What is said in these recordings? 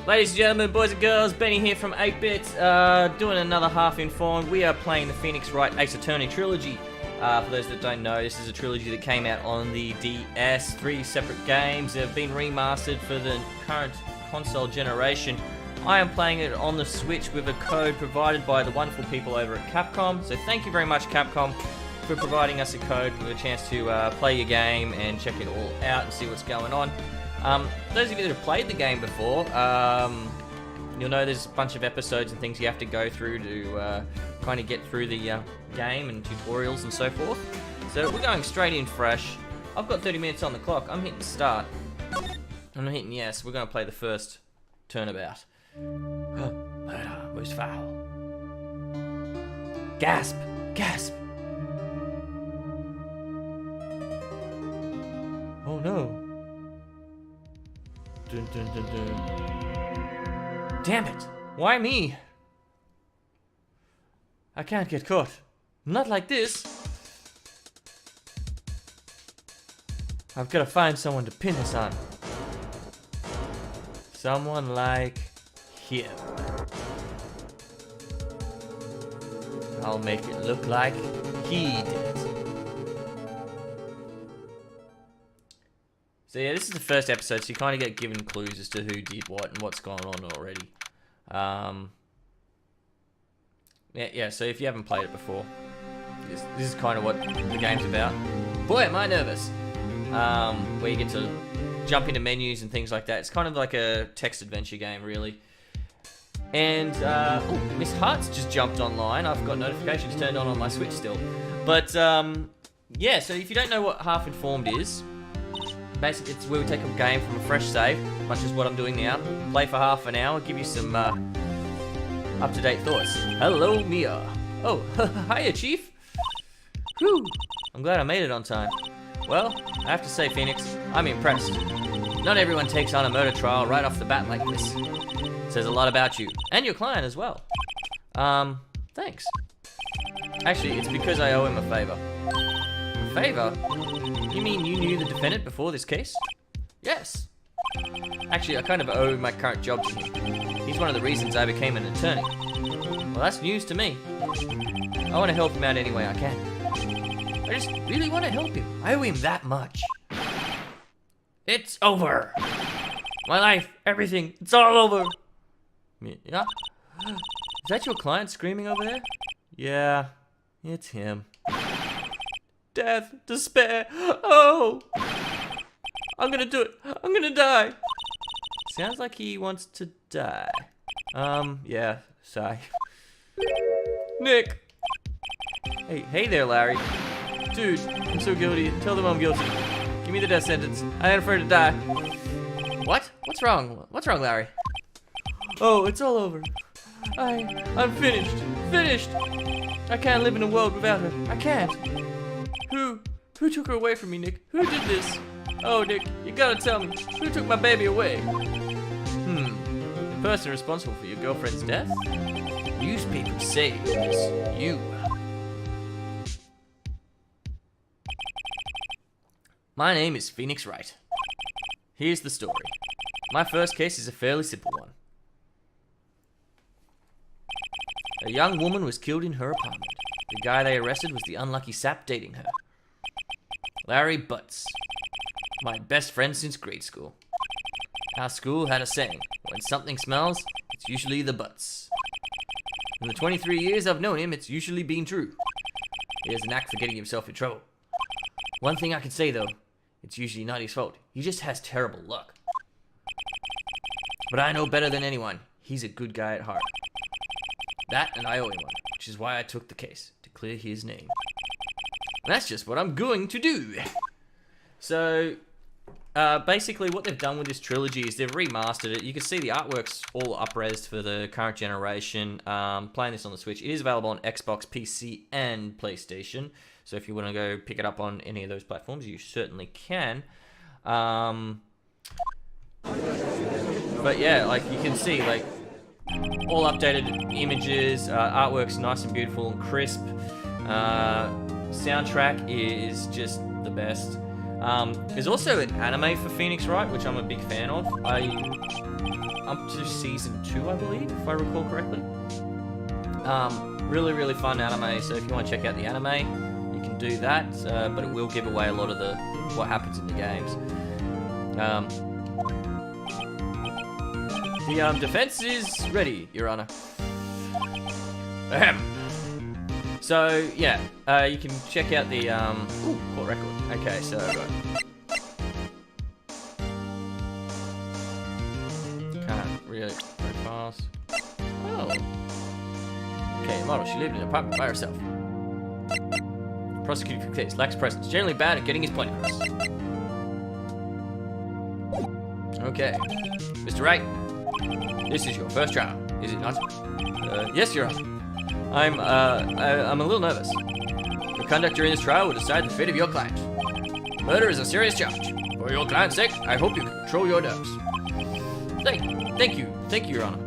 Ladies and gentlemen, boys and girls, Benny here from ATEBIT, doing another Half Informed. We are playing the Phoenix Wright Attorney Trilogy. For those that don't know, this is a trilogy that came out on the DS, 3 separate games. They've been remastered for the current console generation. I am playing it on the Switch with a code provided by the wonderful people over at Capcom. So thank you very much, Capcom, for providing us a code with a chance to play your game and check it all out and see what's going on. Those of you that have played the game before, you'll know there's a bunch of episodes and things you have to go through to kind of get through the game and tutorials and so forth. So we're going straight in fresh. I've got 30 minutes on the clock. I'm hitting start. I'm hitting yes. We're going to play the first turnabout. Murder, most foul. Gasp! Gasp! Oh no. Dun, dun, dun, dun. Damn it! Why me? I can't get caught. Not like this. I've got to find someone to pin this on. Someone like him. I'll make it look like he did it. So yeah, this is the first episode, so you kind of get given clues as to who did what and what's going on already. Yeah, so if you haven't played it before, this is kind of what the game's about. Boy, am I nervous. Where you get to jump into menus and things like that. It's kind of like a text adventure game, really. And, oh, Miss Hart's just jumped online. I've got notifications turned on my Switch still. But, yeah, so if you don't know what Half Informed is, basically, it's where we take a game from a fresh save, much as what I'm doing now. Play for half an hour, give you some up-to-date thoughts. Hello, Mia. Oh, hiya, Chief. Whew. I'm glad I made it on time. Well, I have to say, Phoenix, I'm impressed. Not everyone takes on a murder trial right off the bat like this. It says a lot about you, and your client as well. Thanks. Actually, it's because I owe him a favor. A favor? You mean you knew the defendant before this case? Yes. Actually, I kind of owe my current job to him. He's one of the reasons I became an attorney. Well, that's news to me. I want to help him out any way I can. I just really want to help him. I owe him that much. It's over. My life, everything, it's all over. Yeah? Is that your client screaming over there? Yeah, it's him. Death, despair, oh! I'm gonna do it, I'm gonna die. Sounds like he wants to die. Yeah, sigh. Nick! Hey there, Larry. Dude, I'm so guilty, tell them I'm guilty. Give me the death sentence, I ain't afraid to die. What? What's wrong? What's wrong, Larry? Oh, it's all over. I'm finished, finished! I can't live in a world without her, I can't. Who took her away from me, Nick? Who did this? Oh, Nick, you gotta tell me. Who took my baby away? The person responsible for your girlfriend's death? Newspaper say it's you. My name is Phoenix Wright. Here's the story. My first case is a fairly simple one. A young woman was killed in her apartment. The guy they arrested was the unlucky sap dating her. Larry Butts. My best friend since grade school. Our school had a saying, when something smells, it's usually the butts. In the 23 years I've known him, it's usually been true. He has a knack for getting himself in trouble. One thing I can say though, it's usually not his fault. He just has terrible luck. But I know better than anyone, he's a good guy at heart. That and I owe him one, which is why I took the case, to clear his name. And that's just what I'm going to do. So, basically what they've done with this trilogy is they've remastered it. You can see the artwork's all up-resed for the current generation. Playing this on the Switch. It is available on Xbox, PC, and PlayStation. So if you want to go pick it up on any of those platforms, you certainly can. But yeah, like you can see, like all updated images, artwork's nice and beautiful and crisp. Soundtrack is just the best. There's also an anime for Phoenix Wright, which I'm a big fan of. up to season 2, I believe, if I recall correctly. Really, really fun anime. So if you want to check out the anime, you can do that. But it will give away a lot of what happens in the games. The defense is ready, Your Honor. Ahem. So yeah, you can check out the court record. Okay, so can't really very fast. Oh. Okay, model. She lived in an apartment by herself. Prosecuted for case lacks presence. Generally bad at getting his point across. Okay, Mr. Wright, this is your first trial, is it not? Yes, Your Honor. I'm a little nervous. Your conduct during this trial will decide the fate of your client. Murder is a serious charge. For your client's sake, I hope you control your nerves. Thank you, Your Honor.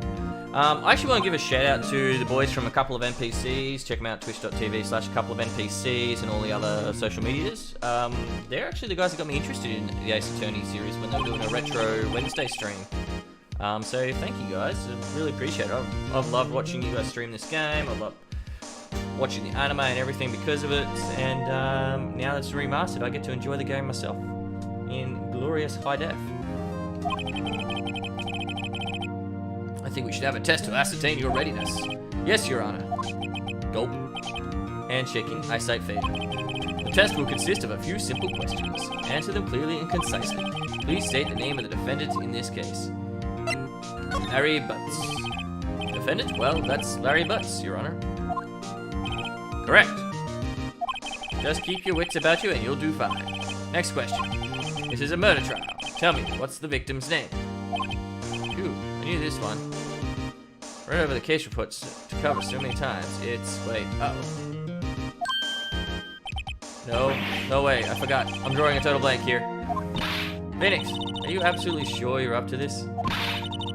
I actually want to give a shout out to the boys from a couple of NPCs. Check them out, twitch.tv/couple-of-NPCs and all the other social medias. They're actually the guys that got me interested in the Ace Attorney series when they were doing a Retro Wednesday stream. So thank you guys, I really appreciate it. I've loved watching you guys stream this game. I love watching the anime and everything because of it. And now that it's remastered, I get to enjoy the game myself in glorious high def. I think we should have a test to ascertain your readiness. Yes, Your Honor. Gulp. Handshaking, eyesight fading. The test will consist of a few simple questions. Answer them clearly and concisely. Please state the name of the defendant in this case. Larry Butts. Defendant? Well, that's Larry Butts, Your Honor. Correct. Just keep your wits about you and you'll do fine. Next question. This is a murder trial. Tell me, what's the victim's name? Phew, I knew this one. Read over the case reports to cover so many times. Wait, No way, I forgot. I'm drawing a total blank here. Phoenix, are you absolutely sure you're up to this?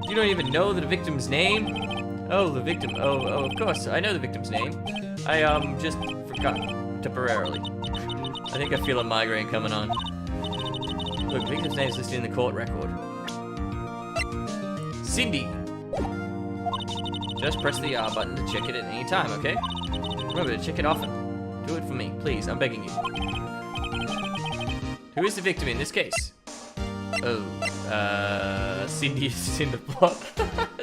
You don't even know the victim's name? Oh, the victim. Oh, of course, I know the victim's name. I, just forgot temporarily. I think I feel a migraine coming on. Look, the victim's name is listed in the court record. Cindy. Just press the R button to check it at any time, okay? Remember to check it often. Do it for me, please, I'm begging you. Who is the victim in this case? Oh, Cindy is in the block.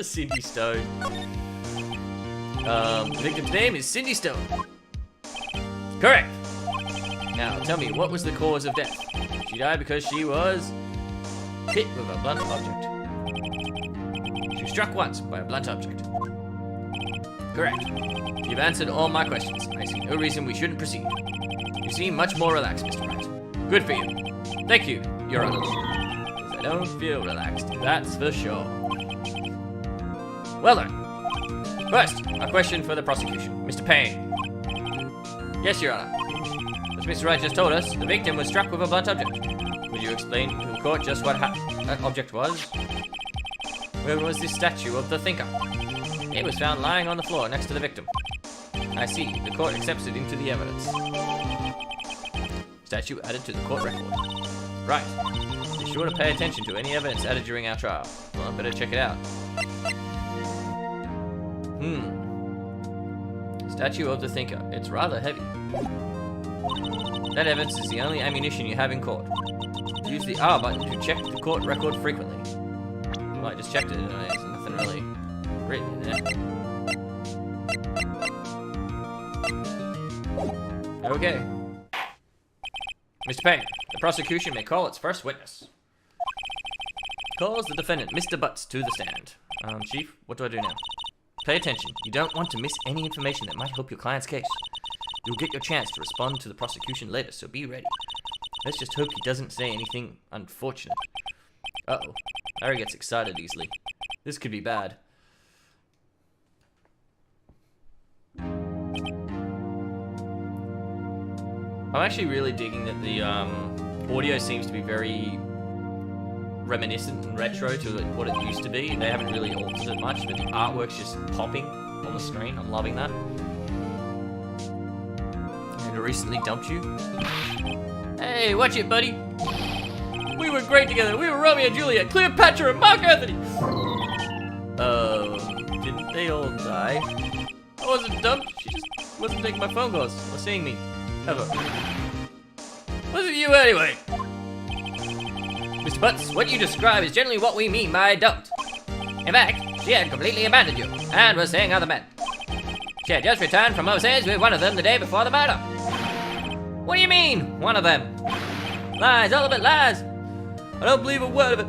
Cindy Stone. The victim's name is Cindy Stone. Correct. Now, tell me, what was the cause of death? She died because she was hit with a blunt object. She was struck once by a blunt object. Correct. You've answered all my questions. I see no reason we shouldn't proceed. You seem much more relaxed, Mr. Wright. Good for you. Thank you, Your Honor. I don't feel relaxed, that's for sure. Well done. First, a question for the prosecution. Mr. Payne. Yes, Your Honor. As Mr. Wright just told us, the victim was struck with a blunt object. Would you explain to the court just what that object was? Where was this statue of the thinker? It was found lying on the floor next to the victim. I see. The court accepts it into the evidence. Statue added to the court record. Right. Be sure to pay attention to any evidence added during our trial. Well, I better check it out. Statue of the thinker. It's rather heavy. That evidence is the only ammunition you have in court. Use the R button to check the court record frequently. Well, I just checked it and there's nothing really written in there. Okay. Mr. Payne, the prosecution may call its first witness. Calls the defendant, Mr. Butts, to the stand. Chief, what do I do now? Pay attention. You don't want to miss any information that might help your client's case. You'll get your chance to respond to the prosecution later, so be ready. Let's just hope he doesn't say anything unfortunate. Uh-oh. Larry gets excited easily. This could be bad. I'm actually really digging that the audio seems to be very reminiscent and retro to what it used to be. They haven't really altered it much, but the artwork's just popping on the screen. I'm loving that. And I recently dumped you. Hey, watch it, buddy. We were great together. We were Romeo and Juliet, Cleopatra and Mark Anthony. Didn't they all die? I wasn't dumped. She just wasn't taking my phone calls or seeing me. Ever. Wasn't you anyway? Mr. Butts, what you describe is generally what we mean by dumped. In fact, she had completely abandoned you and was seeing other men. She had just returned from overseas with one of them the day before the murder. What do you mean, one of them? Lies, all of it lies. I don't believe a word of it.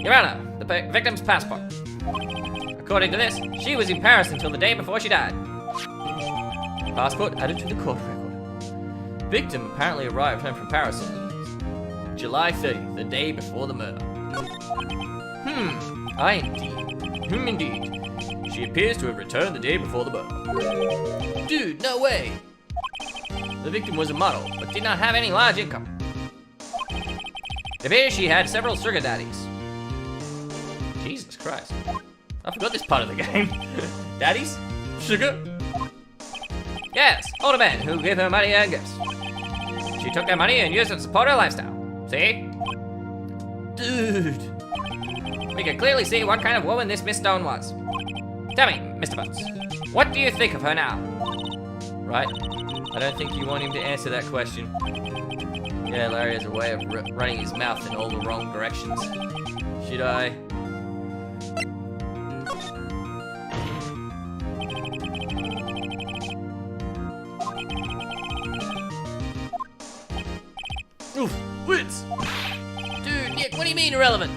Your Honor, the victim's passport. According to this, she was in Paris until the day before she died. Passport added to the court record. Victim apparently arrived home from Paris on July 30th, the day before the murder. Indeed. She appears to have returned the day before the murder. Dude, no way. The victim was a model, but did not have any large income. It appears she had several sugar daddies. Jesus Christ. I forgot this part of the game. Daddies? Sugar? Yes, older men who give her money and gifts. She took their money and used it to support her lifestyle. See? Dude. We can clearly see what kind of woman this Miss Stone was. Tell me, Mr. Butts, what do you think of her now? Right? I don't think you want him to answer that question. Yeah, Larry has a way of running his mouth in all the wrong directions. Should I? Oof, wits! Dude, Nick, what do you mean irrelevant?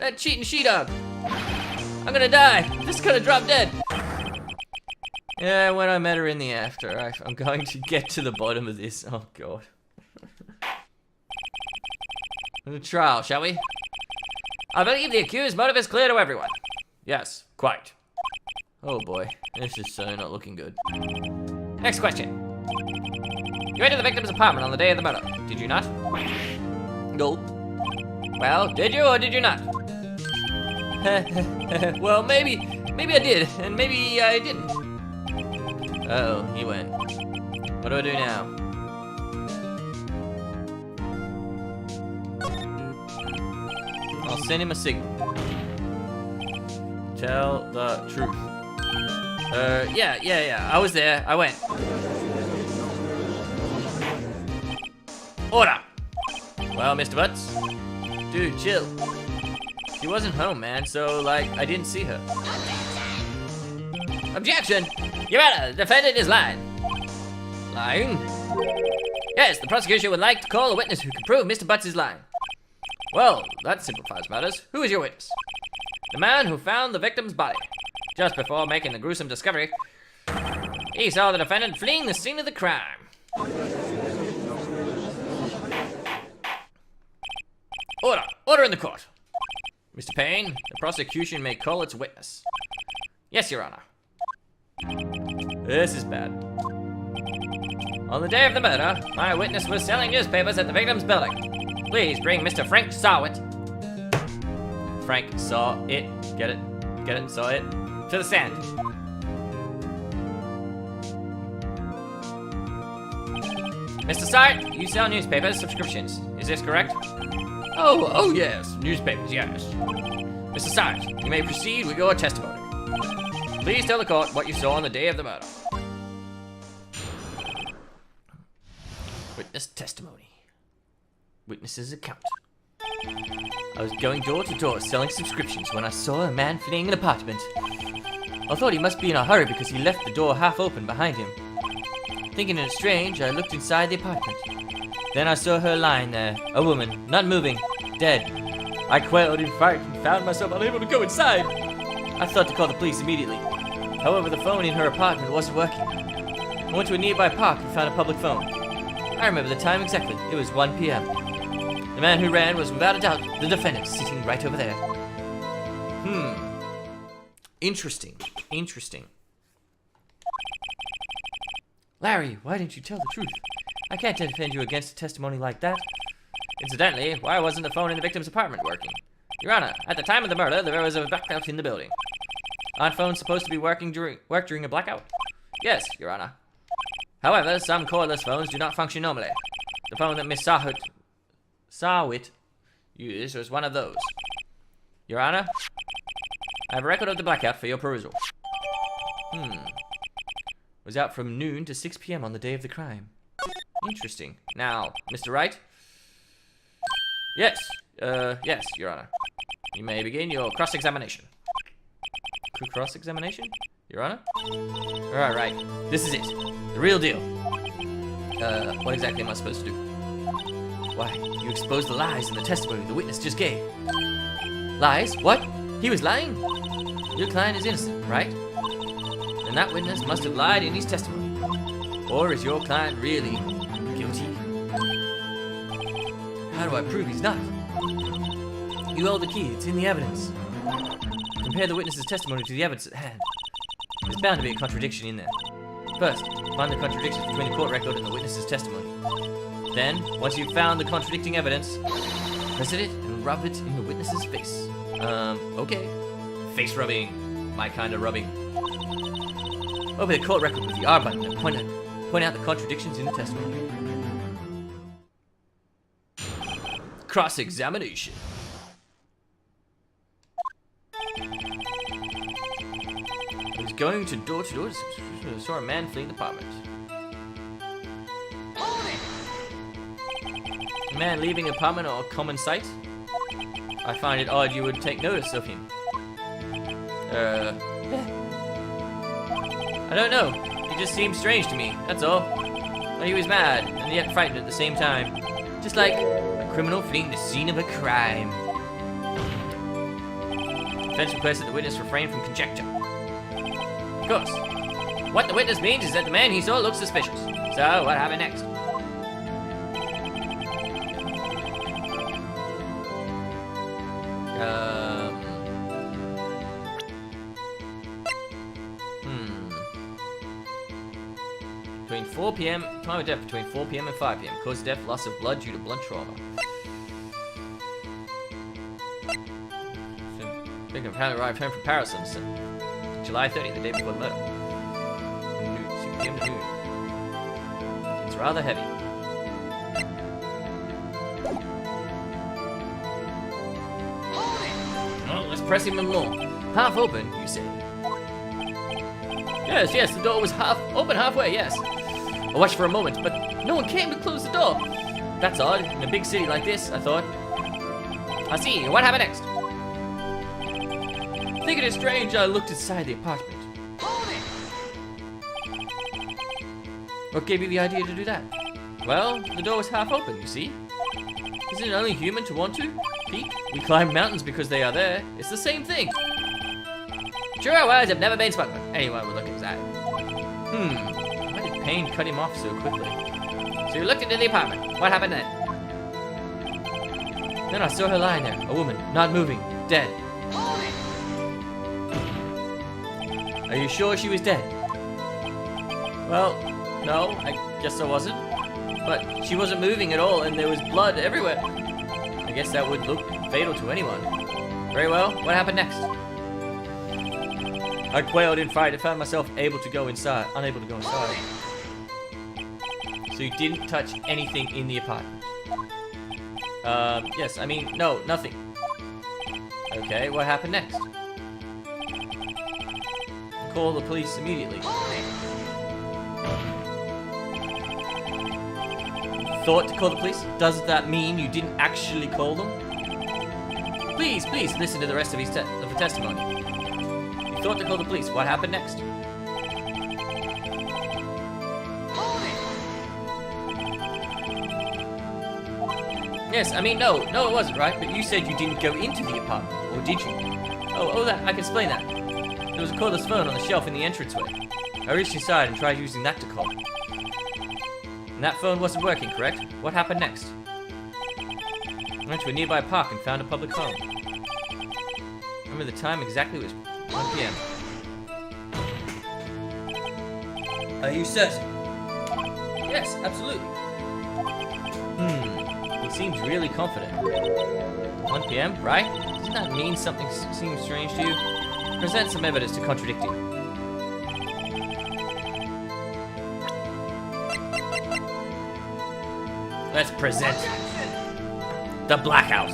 That cheating she-dog. I'm gonna die. I'm just gonna drop dead. Yeah, when I met her in the after, I'm going to get to the bottom of this. Oh, God. The trial, shall we? I believe the accused motive is clear to everyone. Yes, quite. Oh boy, this is so not looking good. Next question. You entered the victim's apartment on the day of the murder, did you not? No. Well, did you or did you not? Well, maybe I did, and maybe I didn't. Uh-oh, he went. What do I do now? I'll send him a signal. Tell the truth. Yeah. I was there. I went. Order! Well, Mr. Butts? Dude, chill. She wasn't home, man, so, like, I didn't see her. Objection! Your Honor, the defendant is lying. Lying? Yes, the prosecution would like to call a witness who can prove Mr. Butts is lying. Well, that simplifies matters. Who is your witness? The man who found the victim's body. Just before making the gruesome discovery, he saw the defendant fleeing the scene of the crime. Order! Order in the court! Mr. Payne, the prosecution may call its witness. Yes, Your Honor. This is bad. On the day of the murder, my witness was selling newspapers at the victim's building. Please bring Mr. Frank Sawit. Frank saw it. Get it? Get it? Saw it? To the stand. Mr. Sawit, you sell newspapers, subscriptions. Is this correct? Oh yes. Newspapers, yes. Mr. Sawit, you may proceed with your testimony. Please tell the court what you saw on the day of the murder. Witness testimony. Witness's account. I was going door to door selling subscriptions when I saw a man fleeing an apartment. I thought he must be in a hurry because he left the door half open behind him. Thinking it strange, I looked inside the apartment. Then I saw her lying there, a woman, not moving, dead. I quailed in fright and found myself unable to go inside. I thought to call the police immediately. However, the phone in her apartment wasn't working. I went to a nearby park and found a public phone. I remember the time exactly. It was 1 p.m. The man who ran was without a doubt the defendant, sitting right over there. Interesting. Larry, why didn't you tell the truth? I can't defend you against a testimony like that. Incidentally, why wasn't the phone in the victim's apartment working? Your Honor, at the time of the murder, there was a blackout in the building. Aren't phones supposed to be working during a blackout? Yes, Your Honor. However, some cordless phones do not function normally. The phone that Miss Sawit used was one of those. Your Honor, I have a record of the blackout for your perusal. Was out from noon to 6 p.m. on the day of the crime. Interesting. Now, Mr. Wright? Yes. Yes, Your Honor. You may begin your cross-examination. Cross-examination? Your Honor? Alright, right. This is it. The real deal. What exactly am I supposed to do? Why, you exposed the lies in the testimony the witness just gave. Lies? What? He was lying? Your client is innocent, right? And that witness must have lied in his testimony. Or is your client really guilty? How do I prove he's not? You hold the key, it's in the evidence. Compare the witness's testimony to the evidence at hand. There's bound to be a contradiction in there. First, find the contradictions between the court record and the witness's testimony. Then, once you've found the contradicting evidence, press it and rub it in the witness's face. Okay. Face rubbing. My kind of rubbing. Open the court record with the R button and point out the contradictions in the testimony. Cross-examination. He was going to door saw a man fleeing the apartment. A man leaving an apartment or a common sight? I find it odd you would take notice of him. I don't know. He just seemed strange to me, that's all. Well, he was mad, and yet frightened at the same time. Just like a criminal fleeing the scene of a crime. Defense requests that the witness refrain from conjecture. Of course. What the witness means is that the man he saw looks suspicious. So, what happened next? Between 4 p.m. Time of death between 4 p.m. and 5 p.m. Cause of death, loss of blood due to blunt trauma. Victim apparently arrived home from Paris on July 30th, the day before the murder. Noon, 6 p.m. to noon. It's rather heavy. Well, let's press him more. Half open, you say? Yes, the door was half open halfway, yes. I watched for a moment, but no one came to close the door. That's odd, in a big city like this, I thought. I see, what happened next? Thinking it strange, I looked inside the apartment. What gave you the idea to do that? Well, the door was half open, you see. Isn't it only human to want to peek? We climb mountains because they are there. It's the same thing. Sure, our words have never been spoken. Anyone would look inside. Why did pain cut him off so quickly? So you looked into the apartment. What happened then? Then I saw her lying there, a woman, not moving, dead. Are you sure she was dead? Well, no, I guess I wasn't. But she wasn't moving at all, and there was blood everywhere. I guess that would look fatal to anyone. Very well, what happened next? I quailed in fright and found myself unable to go inside. So you didn't touch anything in the apartment? Yes, I mean, no, nothing. Okay, what happened next? Call the police immediately. Thought to call the police? Does that mean you didn't actually call them? Please listen to the rest of his the testimony. You thought to call the police. What happened next? Yes, I mean, no, it wasn't, right? But you said you didn't go into the apartment, or did you? Oh, that, I can explain that. There was a cordless phone on the shelf in the entranceway. I reached inside and tried using that to call. And that phone wasn't working, correct? What happened next? I went to a nearby park and found a public phone. Remember the time exactly? It was 1 p.m. Are you certain? Yes, absolutely. He seems really confident. 1 p.m., right? Doesn't that mean something seems strange to you? Present some evidence to contradict you. Let's present the blackout.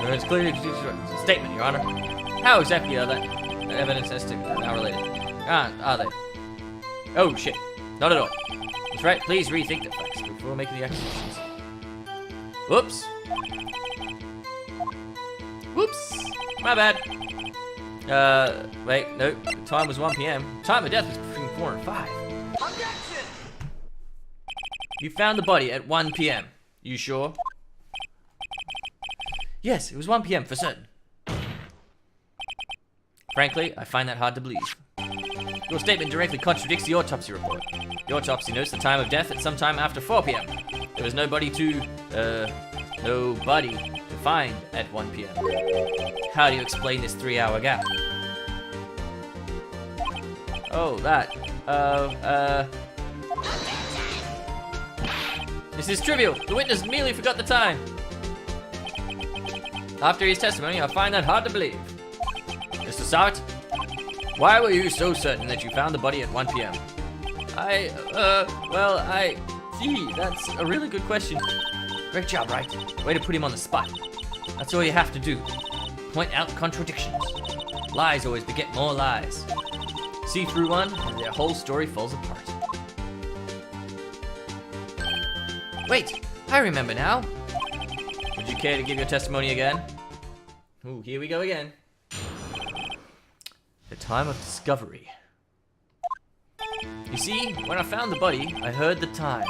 It's clearly a statement, Your Honor. How exactly are that evidence as to now related? Are they? Oh, shit. Not at all. That's right. Please rethink the facts before making the accusations. Whoops. Whoops. My bad. Wait, no. The time was 1 p.m. Time of death was between 4 and 5. Objection! You found the body at 1 p.m. You sure? Yes, it was 1 p.m. for certain. Frankly, I find that hard to believe. Your statement directly contradicts the autopsy report. The autopsy notes the time of death at some time after 4 p.m. There was nobody to find at 1 p.m. How do you explain this 3-hour gap? Oh, that. This is trivial. The witness merely forgot the time. After his testimony, I find that hard to believe. Mr. Sartre, why were you so certain that you found the body at 1 p.m.? Gee, that's a really good question. Great job, Wright. Way to put him on the spot. That's all you have to do. Point out contradictions. Lies always beget more lies. See through one, and their whole story falls apart. Wait, I remember now. Would you care to give your testimony again? Ooh, here we go again. The time of discovery. You see, when I found the body, I heard the time.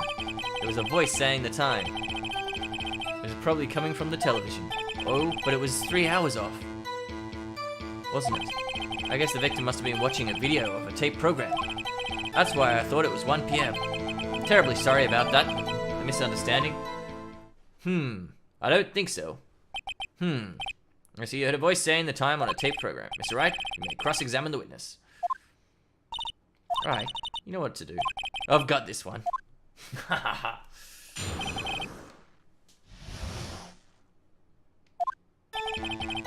There was a voice saying the time. It was probably coming from the television. Oh, but it was 3 hours off. Wasn't it? I guess the victim must have been watching a video of a tape program. That's why I thought it was 1 p.m. Terribly sorry about that. A misunderstanding. I don't think so. I see you heard a voice saying the time on a tape program. Mr. Wright, you may cross-examine the witness. Alright, you know what to do. I've got this one.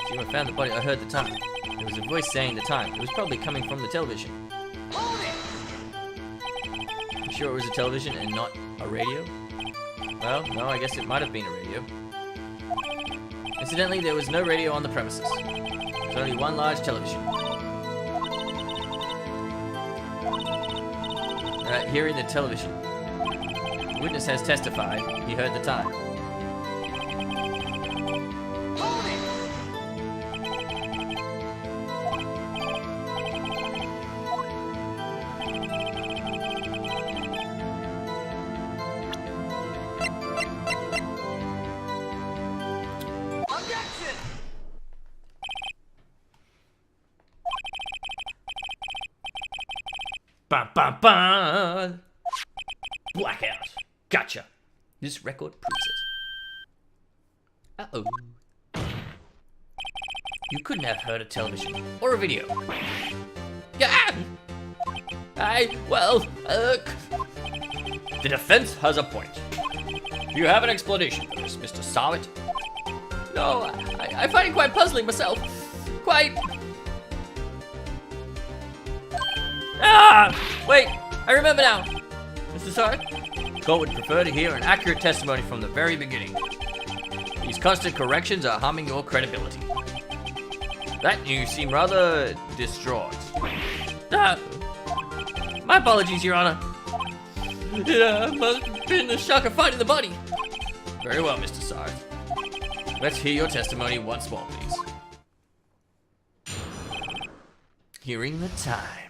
See, when I found the body, I heard the time. There was a voice saying the time. It was probably coming from the television. You sure it was a television and not a radio? Well, no, I guess it might have been a radio. Incidentally, there was no radio on the premises. There was only one large television. Here in the television, the witness has testified he heard the time. Bum, bum, bum. Blackout. Gotcha. This record proves it. Uh-oh. You couldn't have heard a television or a video. Yeah. The defense has a point. Do you have an explanation for this, Mr. Sartre? No, I find it quite puzzling myself. Quite... Wait, I remember now. Mr. Sartre, the court would prefer to hear an accurate testimony from the very beginning. These constant corrections are harming your credibility. That you seem rather distraught. My apologies, Your Honor. It must have been the shock of finding the body. Very well, Mr. Sartre. Let's hear your testimony once more, please. Hearing the time.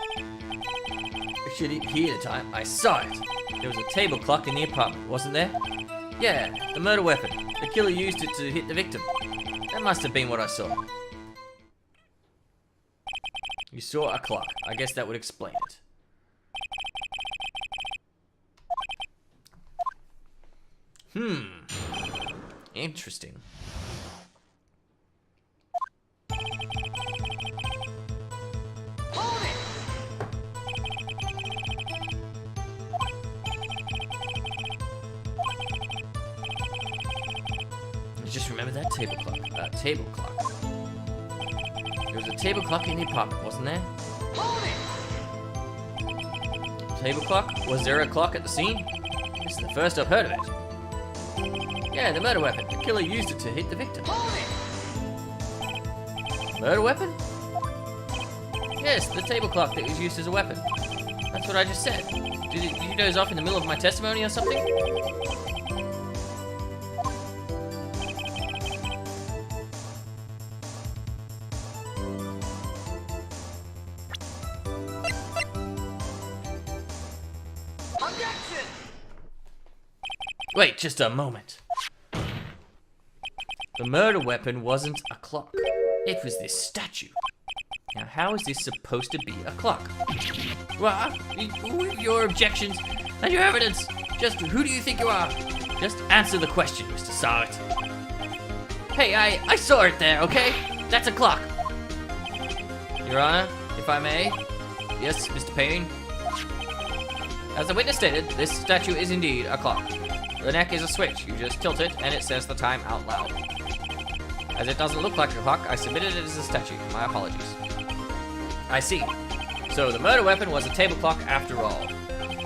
I should hear the time. I saw it. There was a table clock in the apartment, wasn't there? Yeah, the murder weapon. The killer used it to hit the victim. That must have been what I saw. You saw a clock. I guess that would explain it. Interesting. Just remember that table clock. Table clock. There was a table clock in the apartment, wasn't there? Table clock? Was there a clock at the scene? This is the first I've heard of it. Yeah, the murder weapon. The killer used it to hit the victim. Murder weapon? Yes, the table clock that was used as a weapon. That's what I just said. Did you doze off in the middle of my testimony or something? Wait, just a moment. The murder weapon wasn't a clock. It was this statue. Now, how is this supposed to be a clock? Well, your objections and your evidence. Just who do you think you are? Just answer the question, Mr. Sawit. Hey, I saw it there, okay? That's a clock. Your Honor, if I may. Yes, Mr. Payne. As the witness stated, this statue is indeed a clock. The neck is a switch. You just tilt it, and it says the time out loud. As it doesn't look like a clock, I submitted it as a statue. My apologies. I see. So the murder weapon was a table clock after all.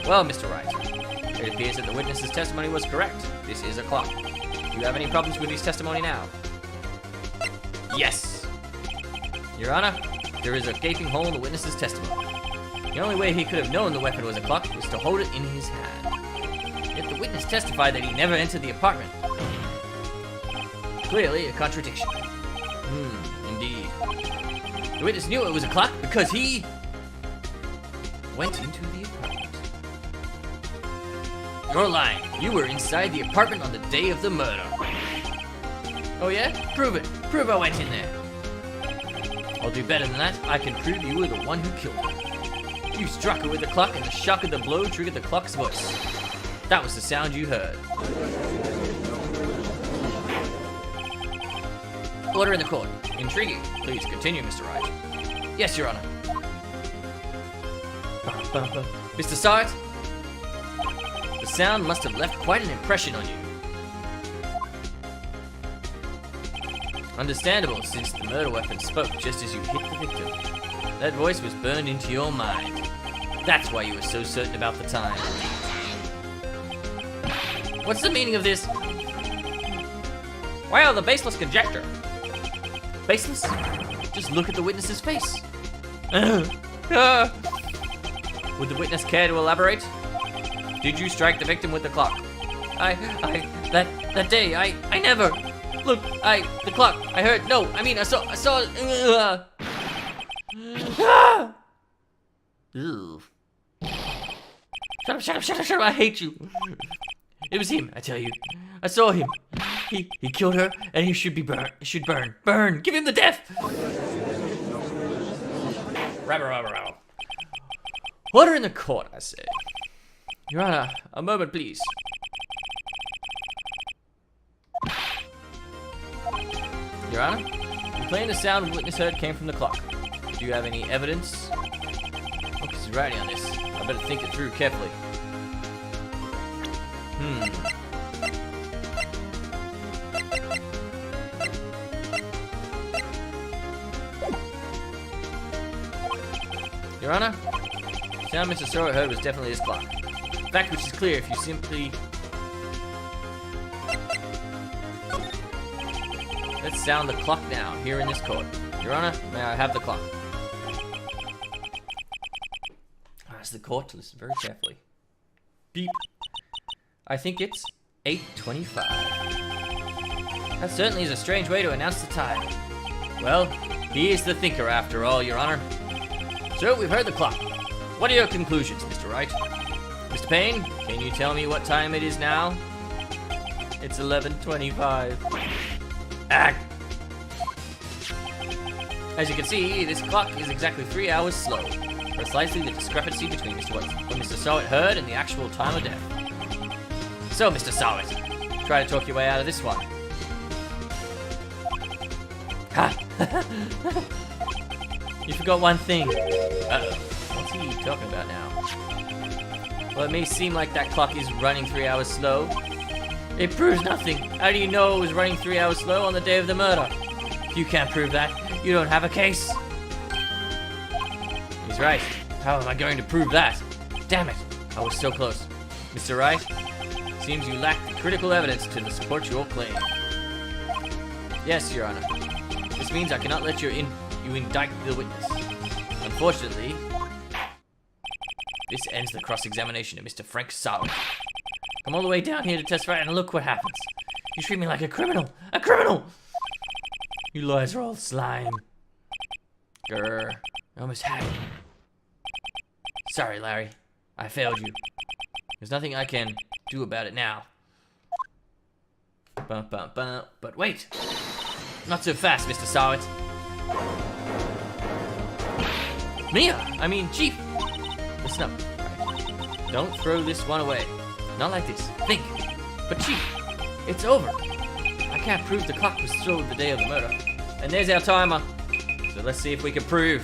Well, Mr. Wright, it appears that the witness's testimony was correct. This is a clock. Do you have any problems with his testimony now? Yes. Your Honor, there is a gaping hole in the witness's testimony. The only way he could have known the weapon was a clock was to hold it in his hand. Yet the witness testified that he never entered the apartment. Clearly a contradiction. Indeed. The witness knew it was a clock because he went into the apartment. You're lying. You were inside the apartment on the day of the murder. Oh yeah? Prove it. Prove I went in there. I'll do better than that. I can prove you were the one who killed her. You struck her with the clock, and the shock of the blow triggered the clock's voice. That was the sound you heard. Order in the court. Intriguing. Please continue, Mr. Wright. Yes, Your Honor. Mr. Sawit, the sound must have left quite an impression on you. Understandable, since the murder weapon spoke just as you hit the victim. That voice was burned into your mind. That's why you were so certain about the time. What's the meaning of this? Well, the baseless conjecture. Baseless? Just look at the witness's face. Would the witness care to elaborate? Did you strike the victim with the clock? That day, I never. Look, the clock, I heard, no, I mean, I saw, Ew. Shut up, I hate you. It was him, I tell you. I saw him. He killed her, and he should be burned. Should burn. Burn! Give him the death! Rabba. Order in the court, I say. Your Honor, a moment, please. Your Honor, you claim the sound witness heard came from the clock. Do you have any evidence? Look, he's writing on this. I better think it through carefully. Your Honor, the sound Mr. Sawit heard was definitely this clock. A fact which is clear if you simply... Let's sound the clock now, here in this court. Your Honor, may I have the clock? Ask the court to listen very carefully. Beep. I think it's 8:25. That certainly is a strange way to announce the time. Well, he is the thinker after all, Your Honor. So, we've heard the clock. What are your conclusions, Mr. Wright? Mr. Payne, can you tell me what time it is now? It's 11:25. As you can see, this clock is exactly 3 hours slow. Precisely the discrepancy between what Mr. Sawit heard and the actual time of death. So, Mr. Sawit, try to talk your way out of this one. Ha! You forgot one thing. Uh-oh. What's he talking about now? Well, it may seem like that clock is running 3 hours slow. It proves nothing. How do you know it was running 3 hours slow on the day of the murder? If you can't prove that, you don't have a case. He's right. How am I going to prove that? Damn it. I was so close. Mr. Wright, seems you lack the critical evidence to support your claim. Yes, Your Honor. This means I cannot let you indict the witness. Unfortunately, this ends the cross-examination of Mr. Frank Sauer. Come all the way down here to testify, and look what happens. You treat me like a criminal! A criminal! You lawyers are all slime. Grr. I almost had it. Sorry, Larry. I failed you. There's nothing I can do about it now. Bum, bum, bum. But wait! Not so fast, Mr. Sowett. Mia! I mean, Chief! Listen up. Right. Don't throw this one away. Not like this. Think. But Chief, it's over. I can't prove the clock was thrown the day of the murder. And there's our timer. So let's see if we can prove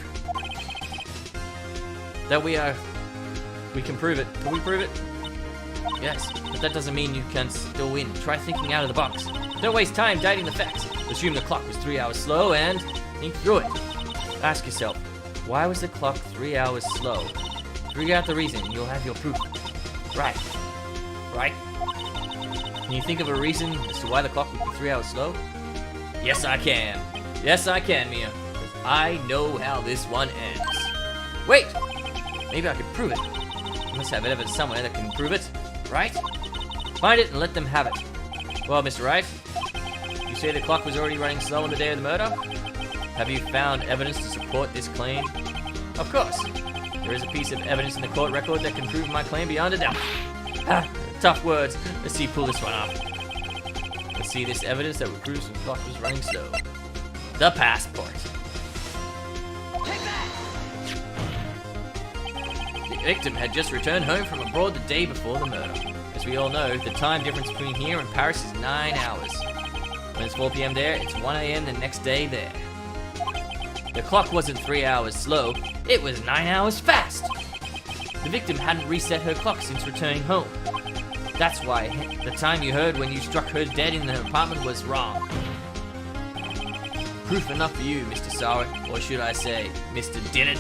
that we can prove it. Can we prove it? Yes, but that doesn't mean you can still win. Try thinking out of the box. Don't waste time dating the facts. Assume the clock was 3 hours slow and think through it. Ask yourself, why was the clock 3 hours slow? Figure out the reason and you'll have your proof. Right. Right? Can you think of a reason as to why the clock would be 3 hours slow? Yes, I can. Yes, I can, Mia. Because I know how this one ends. Wait! Maybe I could prove it. You must have evidence somewhere that can prove it, right? Find it and let them have it. Well, Mr. Wright, you say the clock was already running slow on the day of the murder? Have you found evidence to support this claim? Of course. There is a piece of evidence in the court record that can prove my claim beyond a doubt. Ha! Tough words. Let's see, pull this one off. Let's see this evidence that would prove the clock was running slow. The passport. The victim had just returned home from abroad the day before the murder. As we all know, the time difference between here and Paris is 9 hours. When it's 4 p.m. there, it's 1 a.m. the next day there. The clock wasn't 3 hours slow, it was 9 hours fast. The victim hadn't reset her clock since returning home. That's why the time you heard when you struck her dead in her apartment was wrong. Proof enough for you, Mr. Sauer, or should I say, Mr. Did It?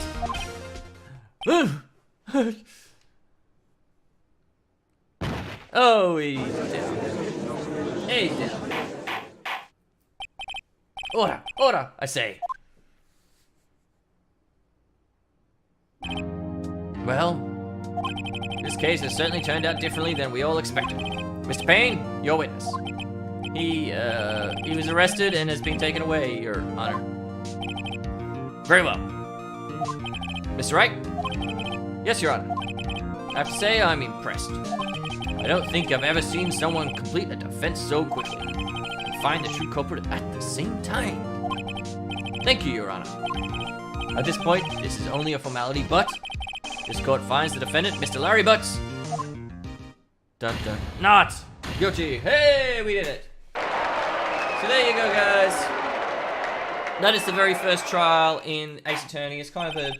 Oh, he's down. He's down. Order, order, I say. Well, this case has certainly turned out differently than we all expected. Mr. Payne, your witness. He was arrested and has been taken away, Your Honor. Very well. Mr. Wright? Yes, Your Honor. I have to say I'm impressed. I don't think I've ever seen someone complete a defense so quickly and find the true culprit at the same time. Thank you, Your Honor. At this point, this is only a formality, but this court finds the defendant, Mr. Larry Butts. Dun dun. Not guilty. Hey, we did it. So there you go, guys. That is the very first trial in Ace Attorney. It's kind of a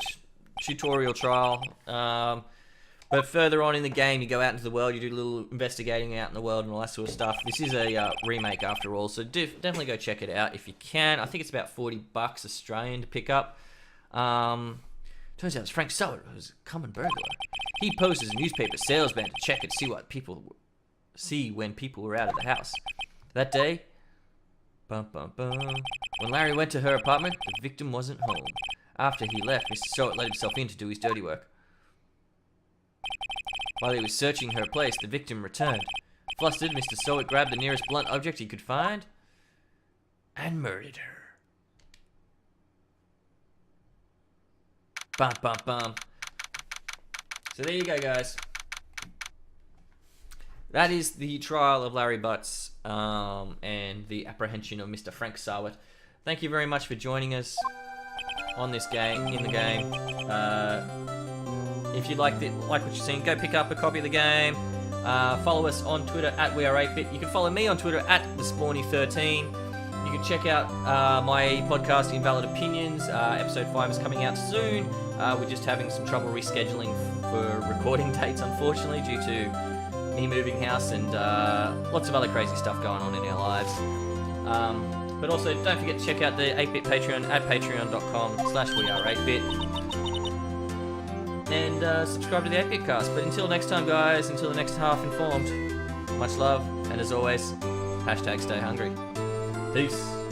tutorial trial. But further on in the game, you go out into the world, you do a little investigating out in the world and all that sort of stuff. This is a remake after all, so definitely go check it out if you can. I think it's about $40 Australian to pick up. Turns out it's Frank Sauer, who's a common burglar. He posed as a newspaper salesman to check and see what people see when people were out of the house. That day, bum, bum, bum, when Larry went to her apartment, the victim wasn't home. After he left, Mr. Sauer let himself in to do his dirty work. While he was searching her place, the victim returned. Flustered, Mr. Sauer grabbed the nearest blunt object he could find and murdered her. Bum, bum, bum. So there you go, guys. That is the trial of Larry Butts and the apprehension of Mr. Frank Sauer. Thank you very much for joining us on this game, in the game. If you like what you're seeing, go pick up a copy of the game. Follow us on Twitter at WeAreAteBit. You can follow me on Twitter at TheSpawny13. You can check out my podcast, Invalid Opinions. Episode 5 is coming out soon. We're just having some trouble rescheduling for recording dates, unfortunately, due to me moving house and lots of other crazy stuff going on in our lives. But also, don't forget to check out the 8-Bit Patreon at patreon.com/WeAreAteBit. And subscribe to the 8-Bit Cast. But until next time, guys, until the next half informed, much love, and as always, hashtag stay hungry. Peace.